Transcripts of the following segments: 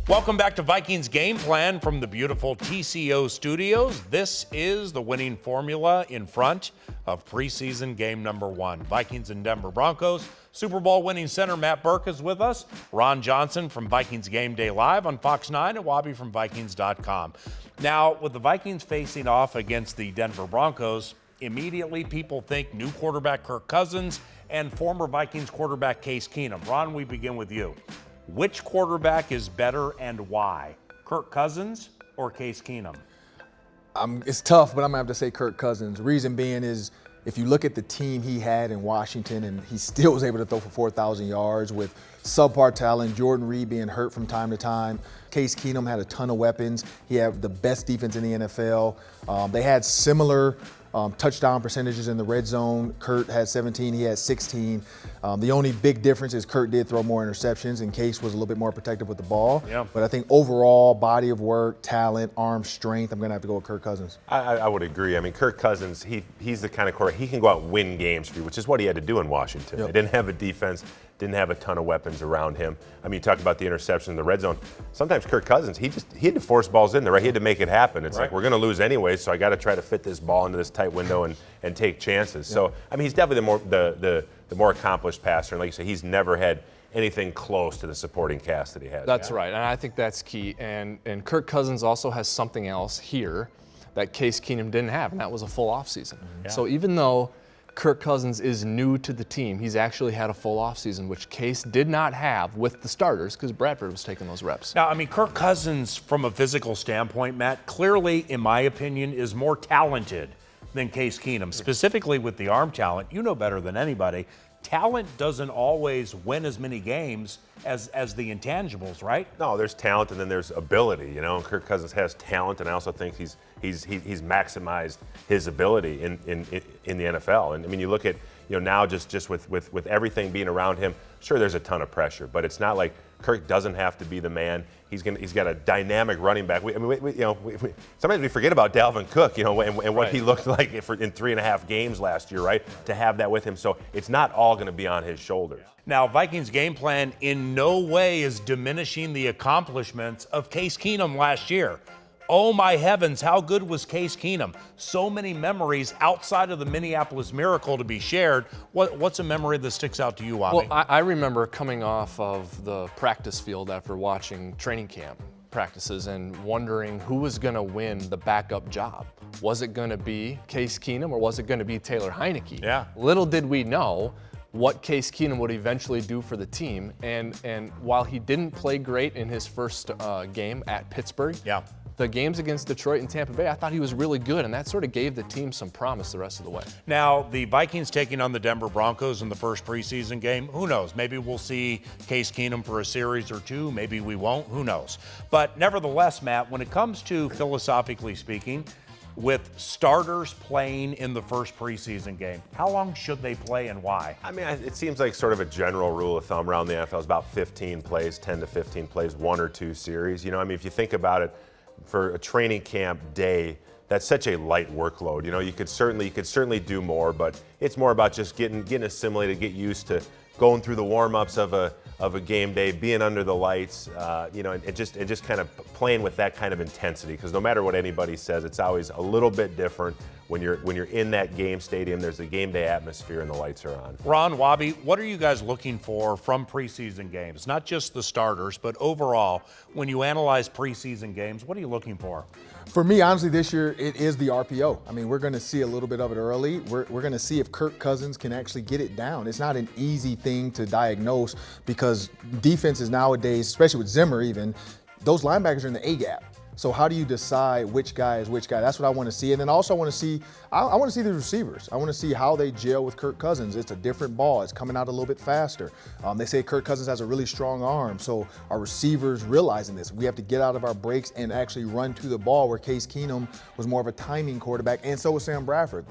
Welcome back to Vikings Game Plan from the beautiful TCO studios. This is the winning formula in front of preseason game number 1. Vikings and Denver Broncos. Super Bowl winning center Matt Birk is with us. Ron Johnson from Vikings Game Day Live on Fox 9 and Wobby from Vikings.com. Now, with the Vikings facing off against the Denver Broncos, immediately people think new quarterback Kirk Cousins and former Vikings quarterback Case Keenum. Ron, we begin with you. Which quarterback is better and why? Kirk Cousins or Case Keenum? It's tough, but I'm going to have to say Kirk Cousins. Reason being is if you look at the team he had in Washington, and he still was able to throw for 4,000 yards with subpar talent, Jordan Reed being hurt from time to time. Case Keenum had a ton of weapons. He had the best defense in the NFL. They had similar touchdown percentages in the red zone. Kurt had 17, he had 16. The only big difference is Kurt did throw more interceptions, and Case was a little bit more protective with the ball. Yeah. But I think overall, body of work, talent, arm strength, I'm going to have to go with Kirk Cousins. I would agree. I mean, Kirk Cousins, he's the kind of quarterback, he can go out and win games for you, which is what he had to do in Washington. Yep. They didn't have a defense, didn't have a ton of weapons around him. I mean, you talk about the interception in the red zone. Sometimes Kirk Cousins, he had to force balls in there, right? He had to make it happen. It's like, we're going to lose anyway, so I got to try to fit this ball into this tight window and take chances. Yep. So, I mean, he's definitely the more accomplished passer. And like you said, he's never had anything close to the supporting cast that he has. That's right, and I think that's key. And Kirk Cousins also has something else here that Case Keenum didn't have, and that was a full offseason. Yeah. So even though Kirk Cousins is new to the team, he's actually had a full offseason, which Case did not have with the starters because Bradford was taking those reps. Now, I mean, Kirk Cousins, from a physical standpoint, Matt, clearly, in my opinion, is more talented than Case Keenum, specifically with the arm talent. You know better than anybody. Talent doesn't always win as many games as the intangibles, right? No, there's talent and then there's ability. You know, and Kirk Cousins has talent, and I also think he's maximized his ability in the NFL. And I mean, you look at now just with everything being around him. Sure, there's a ton of pressure, but it's not like Kirk doesn't have to be the man. He's got a dynamic running back. Sometimes we forget about Dalvin Cook, and what he looked like in 3.5 games last year, right? To have that with him, so it's not all going to be on his shoulders. Now, Vikings game plan in no way is diminishing the accomplishments of Case Keenum last year. Oh my heavens, how good was Case Keenum? So many memories outside of the Minneapolis Miracle to be shared. What's a memory that sticks out to you, Wobby? Well, I remember coming off of the practice field after watching training camp practices and wondering who was going to win the backup job. Was it going to be Case Keenum or was it going to be Taylor Heineke? Yeah. Little did we know what Case Keenum would eventually do for the team. And while he didn't play great in his first game at Pittsburgh, yeah, the games against Detroit and Tampa Bay, I thought he was really good, and that sort of gave the team some promise the rest of the way. Now, the Vikings taking on the Denver Broncos in the first preseason game, who knows? Maybe we'll see Case Keenum for a series or two. Maybe we won't. Who knows? But nevertheless, Matt, when it comes to philosophically speaking, with starters playing in the first preseason game, how long should they play and why? I mean, it seems like sort of a general rule of thumb around the NFL is about 15 plays, 10 to 15 plays, 1 or 2 series. I mean, if you think about it, for a training camp day, that's such a light workload. You could certainly do more, but it's more about just getting assimilated, get used to going through the warm-ups of a game day, being under the lights, and just kind of playing with that kind of intensity. Because no matter what anybody says, it's always a little bit different when you're in that game stadium. There's a game day atmosphere and the lights are on. Ron, Wobby, what are you guys looking for from preseason games? Not just the starters, but overall, when you analyze preseason games, what are you looking for? For me, honestly, this year, it is the RPO. I mean, we're going to see a little bit of it early. We're going to see if Kirk Cousins can actually get it down. It's not an easy thing to diagnose because defenses nowadays, especially with Zimmer even, those linebackers are in the A-gap. So how do you decide which guy is which guy? That's what I want to see. And then also I want to see the receivers. I want to see how they gel with Kirk Cousins. It's a different ball. It's coming out a little bit faster. They say Kirk Cousins has a really strong arm. So our receivers realizing this. We have to get out of our breaks and actually run to the ball, where Case Keenum was more of a timing quarterback, and so was Sam Bradford.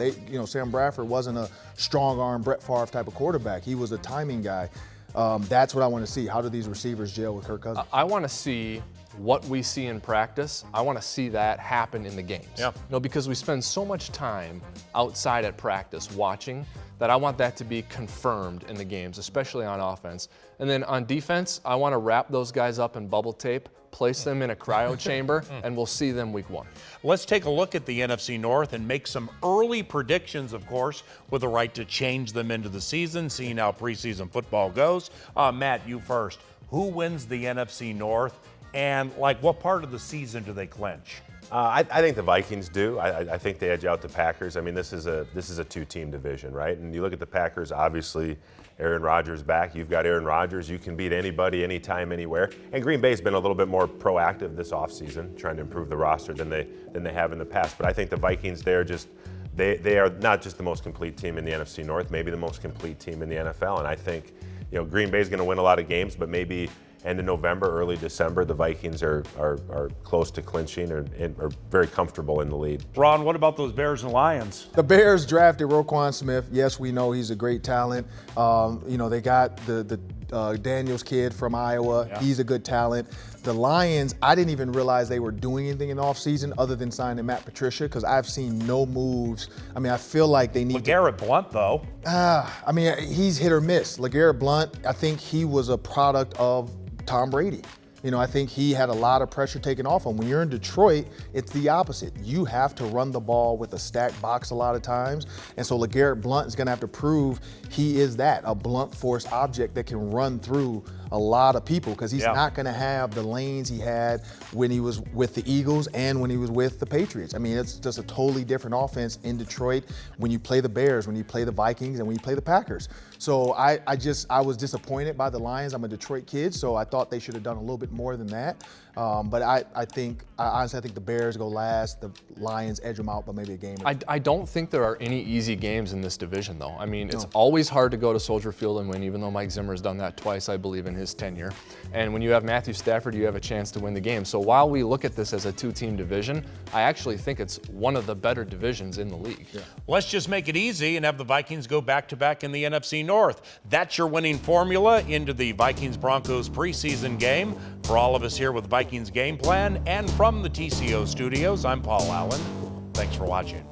Sam Bradford wasn't a strong arm Brett Favre type of quarterback. He was a timing guy. That's what I want to see. How do these receivers gel with Kirk Cousins? I want to see what we see in practice, I want to see that happen in the games. Yeah. Because we spend so much time outside at practice watching that I want that to be confirmed in the games, especially on offense. And then on defense, I want to wrap those guys up in bubble tape, place them in a cryo chamber, and we'll see them week 1. Let's take a look at the NFC North and make some early predictions, of course, with the right to change them into the season, seeing how preseason football goes. Matt, you first. Who wins the NFC North, and what part of the season do they clinch? I think the Vikings do. I think they edge out the Packers. I mean, this is a 2-team division, right? And you look at the Packers, obviously, Aaron Rodgers back. You've got Aaron Rodgers. You can beat anybody, anytime, anywhere. And Green Bay's been a little bit more proactive this offseason, trying to improve the roster than they have in the past. But I think the Vikings, they are not just the most complete team in the NFC North, maybe the most complete team in the NFL. And I think, Green Bay's going to win a lot of games, but maybe end of November, early December, the Vikings are close to clinching and are very comfortable in the lead. Ron, what about those Bears and Lions? The Bears drafted Roquan Smith. Yes, we know he's a great talent. They got the Daniels kid from Iowa. Yeah. He's a good talent. The Lions, I didn't even realize they were doing anything in the offseason other than signing Matt Patricia, because I've seen no moves. I mean, I feel like they need LeGarrette Blount, though. He's hit or miss. LeGarrette Blount, I think he was a product of Tom Brady. I think he had a lot of pressure taken off him. When you're in Detroit, it's the opposite. You have to run the ball with a stacked box a lot of times. And so LeGarrette Blount is going to have to prove he is a blunt force object that can run through a lot of people, because he's not going to have the lanes he had when he was with the Eagles and when he was with the Patriots. I mean, it's just a totally different offense in Detroit when you play the Bears, when you play the Vikings, and when you play the Packers. So I was disappointed by the Lions. I'm a Detroit kid, so I thought they should have done a little bit more than that. But I honestly think the Bears go last. The Lions edge them out by maybe a game. I don't think there are any easy games in this division, though. I mean, it's always hard to go to Soldier Field and win, even though Mike Zimmer's done that twice, I believe, in his tenure. And when you have Matthew Stafford, you have a chance to win the game. So while we look at this as a 2-team division, I actually think it's one of the better divisions in the league. Yeah. Let's just make it easy and have the Vikings go back-to-back in the NFC North. That's your winning formula into the Vikings-Broncos preseason game. For all of us here with Vikings Game Plan and from the TCO studios, I'm Paul Allen. Thanks for watching.